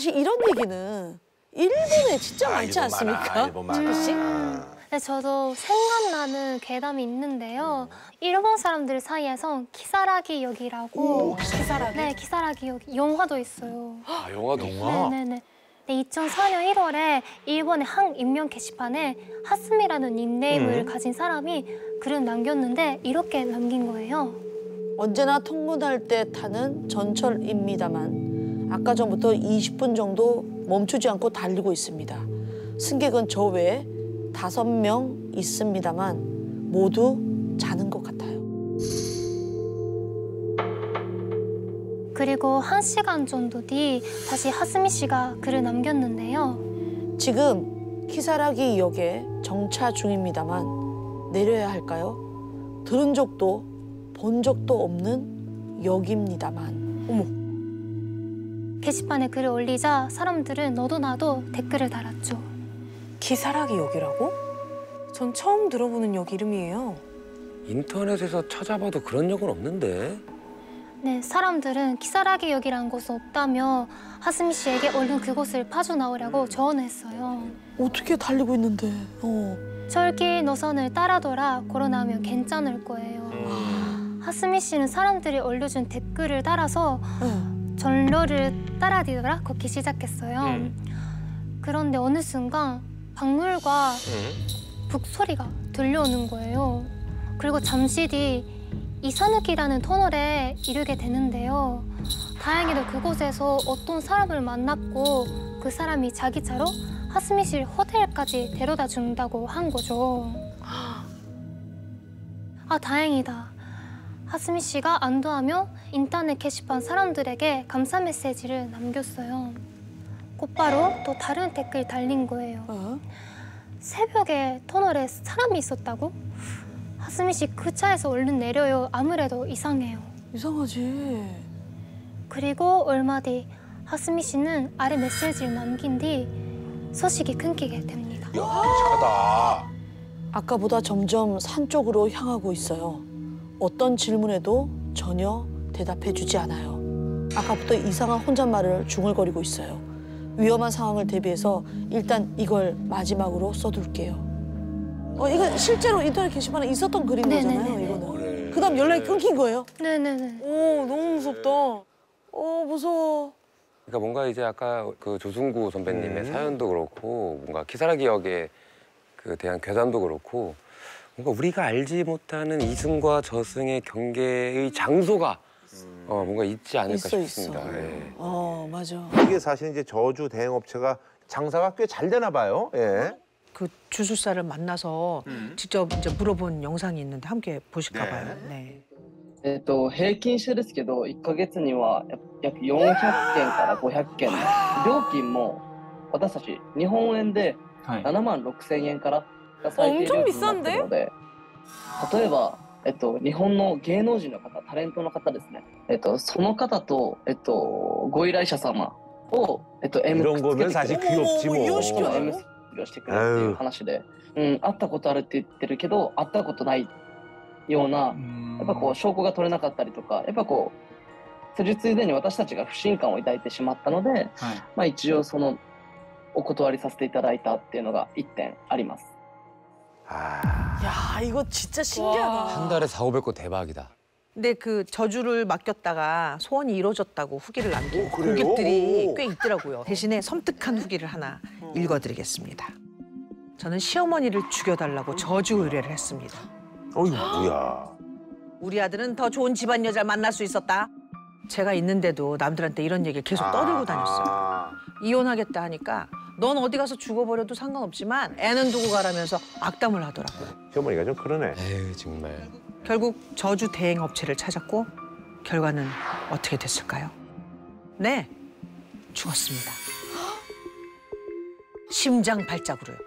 사실 이런 얘기는 일본에 진짜 많지 않습니까? 일본 많아. 씨? 네, 저도 생각나는 괴담이 있는데요. 일본 사람들 사이에서 키사라기 역이라고. 키사라기? 네, 키사라기 역. 영화도 있어요. 아, 영화도 영화? 네네네. 네, 2004년 1월에 일본의 한 인명 게시판에 하스미라는 닉네임을 가진 사람이 글을 남겼는데 이렇게 남긴 거예요. 언제나 통근할 때 타는 전철입니다만 아까 전부터 20분 정도 멈추지 않고 달리고 있습니다. 승객은 저 외에 5명 있습니다만 모두 자는 것 같아요. 그리고 1시간 정도 뒤 다시 하스미 씨가 글을 남겼는데요. 지금 키사라기 역에 정차 중입니다만 내려야 할까요? 들은 적도 본 적도 없는 역입니다만. 어머. 게시판에 글을 올리자 사람들은 너도 나도 댓글을 달았죠. 기사라기 역이라고? 전 처음 들어보는 역 이름이에요. 인터넷에서 찾아봐도 그런 역은 없는데. 네, 사람들은 키사라기 역이라는 곳은 없다며 하스미 씨에게 얼른 그곳을 파주나오라고 조언을 했어요. 어떻게 달리고 있는데. 철길 노선을 따라돌아 걸어나오면 괜찮을 거예요. 하스미 씨는 사람들이 올려준 댓글을 따라서 전로를 따라디더라 걷기 시작했어요. 그런데 어느 순간 박물과 북소리가 들려오는 거예요. 그리고 잠시 뒤 이사누키라는 터널에 이르게 되는데요. 다행히도 그곳에서 어떤 사람을 만났고 그 사람이 자기 차로 하스미 씨를 호텔까지 데려다 준다고 한 거죠. 아, 다행이다. 하스미 씨가 안도하며 인터넷 게시판 사람들에게 감사 메시지를 남겼어요. 곧바로 또 다른 댓글 달린 거예요. 새벽에 터널에 사람이 있었다고? 하스미 씨 그 차에서 얼른 내려요. 아무래도 이상해요. 이상하지. 그리고 얼마 뒤 하스미 씨는 아래 메시지를 남긴 뒤 소식이 끊기게 됩니다. 야, 끔찍하다. 아까보다 점점 산 쪽으로 향하고 있어요. 어떤 질문에도 전혀 대답해주지 않아요. 아까부터 이상한 혼잣말을 중얼거리고 있어요. 위험한 상황을 대비해서 일단 이걸 마지막으로 써둘게요. 이거 실제로 인터넷 게시판에 있었던 글인 거잖아요, 네네네네. 이거는. 그래. 그다음 연락이 끊긴 거예요? 네네네. 오, 너무 무섭다. 무서워. 그러니까 뭔가 이제 아까 그 조승구 선배님의 사연도 그렇고 뭔가 키사라기 역에 그 대한 괴담도 그렇고 뭔가 우리가 알지 못하는 이승과 저승의 경계의 장소가 뭔가 있지 않을까 싶습니다. 예. 맞아. 이게 사실 이제 저주 대행업체가 장사가 꽤 잘 되나 봐요. 예. 그 주술사를 만나서 직접 이제 물어본 영상이 있는데 함께 보실까 봐요. 네. 平均してですけど、1ヶ月には約400件から500件、料金も私たち日本円で7万6000円からが最低料金になっているので、例えば、日本の芸能人の方、タレントの方ですね、その方と、ご依頼者様を、M くっつけてくれる 이런 거면 사실 귀엽지 뭐. M をしてくれるっていう話で、会ったことあるって言ってるけど、会ったことないような、やっぱこう証拠が取れなかったりとか、やっぱこう施術以前に私たちが不信感を抱いてしまったので、まあ一応そのお断りさせていただいたっていうのが1点あります。 야, 이거 진짜 신기하다. 한 달에 4,500건 대박이다. 근데 그 저주를 맡겼다가 소원이 이루어졌다고 후기를 남긴 그래요? 고객들이 꽤 있더라고요. 대신에 섬뜩한 후기를 하나 읽어드리겠습니다. 저는 시어머니를 죽여달라고 저주 의뢰를 했습니다. 어이 뭐야. 우리 아들은 더 좋은 집안 여자를 만날 수 있었다. 제가 있는데도 남들한테 이런 얘기를 계속 떠들고 다녔어요. 이혼하겠다 하니까 넌 어디 가서 죽어버려도 상관없지만 애는 두고 가라면서 악담을 하더라고요. 시어머니가 좀 그러네. 에휴, 정말. 결국 저주 대행 업체를 찾았고 결과는 어떻게 됐을까요? 네, 죽었습니다. 심장 발작으로요.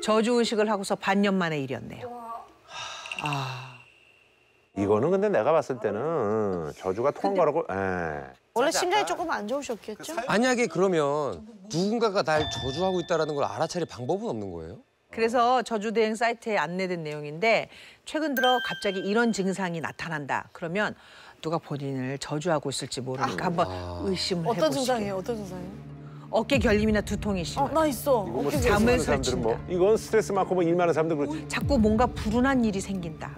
저주 의식을 하고서 반년 만의 일이었네요. 이거는 근데 내가 봤을 때는 저주가 통한 거라고. 예. 원래 심장이 조금 안 좋으셨겠죠? 만약에 그러면 누군가가 날 저주하고 있다는 걸 알아차릴 방법은 없는 거예요? 그래서 저주 대행 사이트에 안내된 내용인데 최근 들어 갑자기 이런 증상이 나타난다. 그러면 누가 본인을 저주하고 있을지 모르니까 한번 의심을 해보시길. 어떤 증상이에요? 어떤 증상이에요? 어깨 결림이나 두통이 심해. 나 있어. 뭐 어깨 스트레스 잠을 많은 사람들은 뭐 이건 스트레스 많고 뭐 일 많은 사람들 그렇지. 자꾸 뭔가 불운한 일이 생긴다.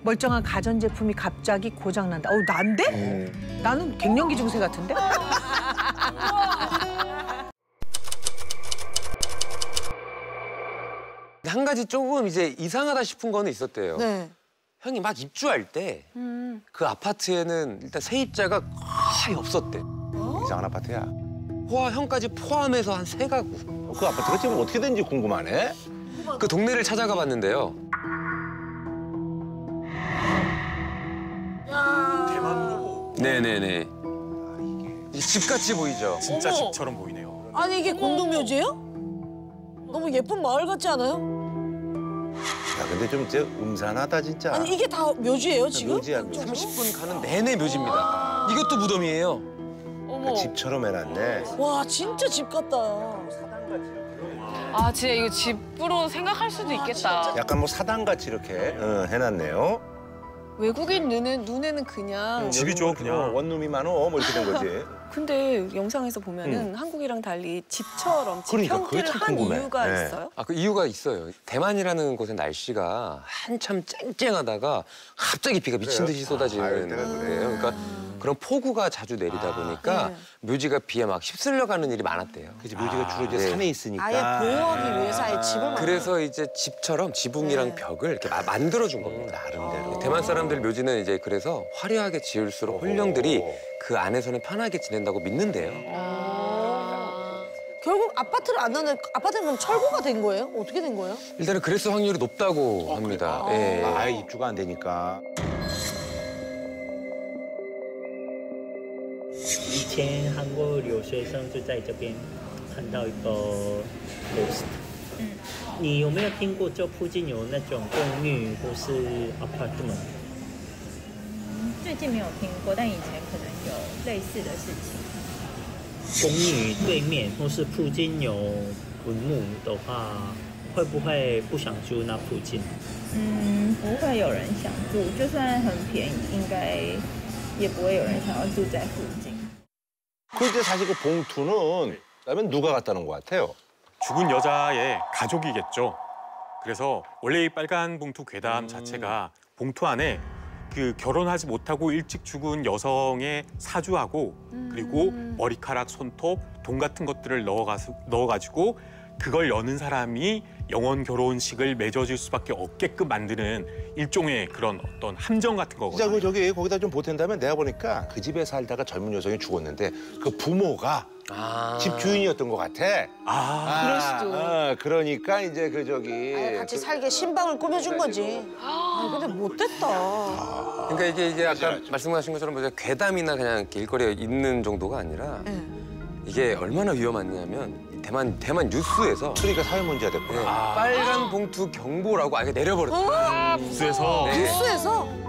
멀쩡한 가전제품이 갑자기 고장난다. 난데? 나는 갱년기 증세 같은데? 한 가지 조금 이제 이상하다 싶은 거는 있었대요. 네. 형이 막 입주할 때 그 아파트에는 일단 세입자가 거의 없었대. 이상한 아파트야. 형까지 포함해서 한 3가구. 그 아파트가 지금 어떻게 된지 궁금하네. 그 동네를 찾아가 봤는데요. 네네네. 집같이 보이죠? 진짜 집처럼 보이네요. 아니 이게 공동묘지예요? 너무 예쁜 마을 같지 않아요? 야 근데 좀 이제 음산하다 진짜. 아니 이게 다 묘지예요 지금? 묘지야, 묘지. 30분 가는 내내 묘지입니다. 이것도 무덤이에요. 그 집처럼 해놨네. 와 진짜 집 같다. 아 진짜 이거 집으로 생각할 수도 있겠다. 약간 뭐 사당같이 이렇게 해놨네요. 외국인 눈에는 그냥 집이죠, 그냥. 원룸이 많어 뭐 이렇게 된 거지. 근데 영상에서 보면은 한국이랑 달리 집처럼 집 그러니까 그게 형태를 참 한 궁금해. 이유가 네. 있어요? 그 이유가 있어요. 대만이라는 곳의 날씨가 한참 쨍쨍하다가 갑자기 비가 미친 듯이 쏟아지는 때가 그래. 거예요. 그러니까 그런 폭우가 자주 내리다 보니까 묘지가 비에 막 휩쓸려 가는 일이 많았대요. 그치 묘지가 주로 이제 네. 산에 있으니까. 아예 보호하기 위해서 아예 집을 그래서 이제 집처럼 지붕이랑 벽을 이렇게 만들어준 겁니다. 나름대로. 대만 사람들 묘지는 이제 그래서 화려하게 지을수록 혼령들이 그 안에서는 편하게 지낸다고 믿는데요. 결국 아파트를 안 나는 아파트는 그럼 철거가 된 거예요? 어떻게 된 거예요? 일단은 그랬을 확률이 높다고 합니다. 예. 아예 입주가 안 되니까. 以前韩国留学生就在这边看到一个 post。你有没有听过这附近有那种公寓或是 apartment？最近没有听过，但以前可能有类似的事情。公寓对面或是附近有坟墓的话，会不会不想住那附近？不会有人想住，就算很便宜，应该也不会有人想要住在附近。 그 이제 사실 그 봉투는 그다음에 누가 갖다 놓은 것 같아요? 죽은 여자의 가족이겠죠. 그래서 원래 이 빨간 봉투 괴담 자체가 봉투 안에 그 결혼하지 못하고 일찍 죽은 여성의 사주하고 그리고 머리카락, 손톱, 돈 같은 것들을 넣어가지고 그걸 여는 사람이 영원 결혼식을 맺어줄 수밖에 없게끔 만드는 일종의 그런 어떤 함정 같은 진짜 거거든요. 그 저기 거기다 좀 보탠다면 내가 보니까 그 집에 살다가 젊은 여성이 죽었는데 그 부모가 집 주인이었던 것 같아. 그럴 수도. 그러니까 이제 그 저기 같이 살게 신방을 꾸며준 거지. 근데 못됐다. 그러니까 이게 아까 말씀하신 것처럼 뭐 괴담이나 그냥 길거리에 있는 정도가 아니라 이게 얼마나 위험하냐면 대만 뉴스에서 그러니까 사회 문제가 됐구나. 빨간 봉투 경보라고 아예 내려버렸어요. 뉴스에서 네. 뉴스에서?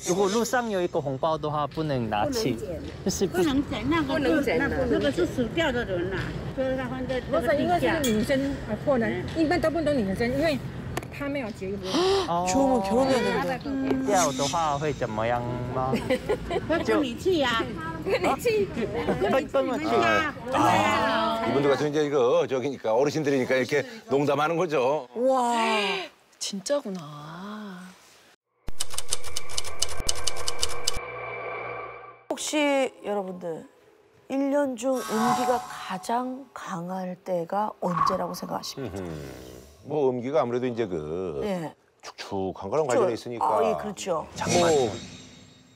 如果路上有一个红包的话，不能拿去，就是不能捡，那个不能捡，那个是死掉的人呐，所以他放在这个地下。女生或者一般大部分都女生，因为她没有结婚。 좋으면 결혼해야 되는데. 掉的话会怎么样吗？会跟你去呀，跟你去，跟你去呀。 이분들 같은 이제 이거 저기니까 어르신들이니까 이렇게 농담하는 거죠. 와. 진짜구나. 혹시 여러분들 1년 중 음기가 가장 강할 때가 언제라고 생각하십니까? 뭐 음기가 아무래도 이제 그 예. 축축한 거랑 관련이 있으니까. 예, 그렇죠. 장마.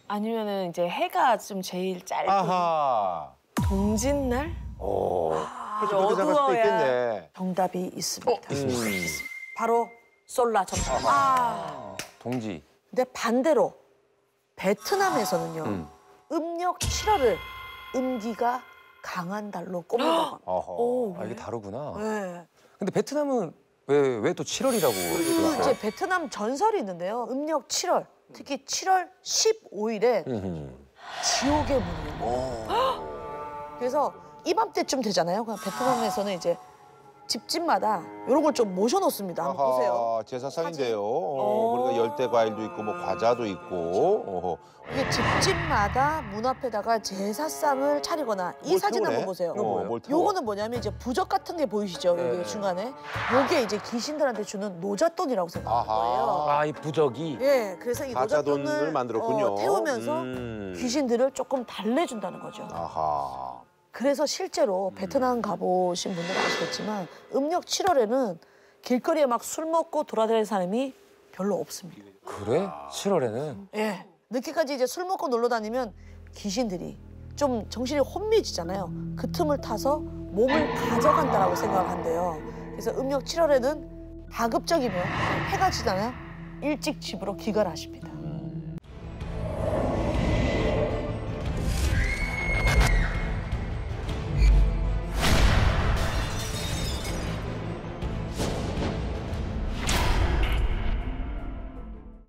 아니면은 이제 해가 좀 제일 짧은 아하. 동짓날? 오. 그렇게 생각할 수도 있겠네. 정답이 있습니다. 있습니다. 바로 솔라 정답. 동지. 근데 반대로 베트남에서는요. 음력 7월을 음기가 강한 달로 꼽는다고 합니다. 이게 다르구나. 네. 근데 베트남은 왜 또 7월이라고? 그 이제 베트남 전설이 있는데요. 음력 7월, 특히 7월 15일에 지옥의 문이 열려요. 그래서 이맘때쯤 되잖아요. 그냥 베트남에서는 이제 집집마다 이런 걸 좀 모셔놓습니다. 한번 보세요. 제사상인데요. 그러니까 열대 과일도 있고 뭐 과자도 있고. 이게 집집마다 문 앞에다가 제사상을 차리거나 이 사진 한번 보세요. 요거는 뭐냐면 이제 부적 같은 게 보이시죠? 여기 중간에. 요게 이제 귀신들한테 주는 노잣돈이라고 생각하는 거예요. 아, 이 부적이? 예, 그래서 이 가짜돈을 노잣돈을 만들었군요. 태우면서 귀신들을 조금 달래준다는 거죠. 아하. 그래서 실제로 베트남 가보신 분들은 아시겠지만 음력 7월에는 길거리에 막 술 먹고 돌아다니는 사람이 별로 없습니다. 그래? 7월에는? 예. 늦게까지 이제 술 먹고 놀러 다니면 귀신들이 좀 정신이 혼미해지잖아요. 그 틈을 타서 몸을 가져간다라고 생각을 한대요. 그래서 음력 7월에는 가급적이면 해가 지잖아요. 일찍 집으로 귀가를 하십니다.